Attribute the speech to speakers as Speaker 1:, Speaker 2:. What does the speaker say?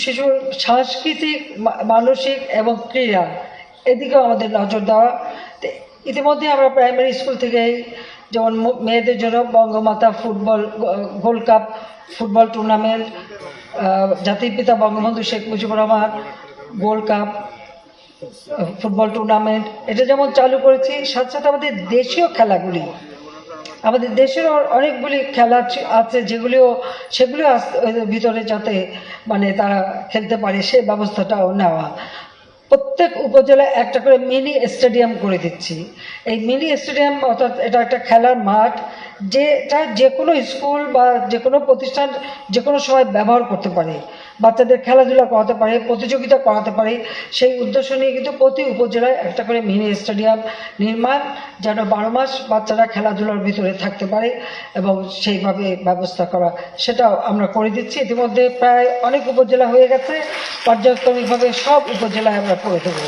Speaker 1: শিশুর সাংস্কৃতিক, মানসিক এবং ক্রীড়া এদিকেও আমাদের নজর দেওয়া। ইতিমধ্যে আমরা প্রাইমারি স্কুল থেকেই যেমন মেয়েদের জন্য Bangamata football gold cup football tournament, জাতির পিতা Bangabandhu Sheikh Mujibur Rahman gold cup football tournament এটা যেমন চালু করেছি, সাথে সাথে আমাদের দেশীয় খেলাগুলি, আমাদের দেশের অনেকগুলি খেলা আছে সেগুলিও ভিতরে যাতে তারা খেলতে পারে সে ব্যবস্থাটাও নেওয়া। প্রত্যেক উপজেলায় একটা করে মিনি স্টেডিয়াম করে দিচ্ছি। এই মিনি স্টেডিয়াম অর্থাৎ এটা একটা খেলার মাঠ, যেটা যে কোনো স্কুল বা যে কোনো প্রতিষ্ঠান যে কোনো সময় ব্যবহার করতে পারে, বাচ্চাদের খেলাধুলা করাতে পারে, প্রতিযোগিতা করাতে পারে। সেই উদ্দেশ্য নিয়ে কিন্তু প্রতি উপজেলায় একটা করে মিনি স্টেডিয়াম নির্মাণ, যেন 12 মাস বাচ্চারা খেলাধুলার ভিতরে থাকতে পারে এবং সেইভাবে ব্যবস্থা করা, সেটাও আমরা করে দিচ্ছি। ইতিমধ্যে প্রায় অনেক উপজেলা হয়ে গেছে, পর্যায়ক্রমিকভাবে সব উপজেলায় আমরা করে দেবো।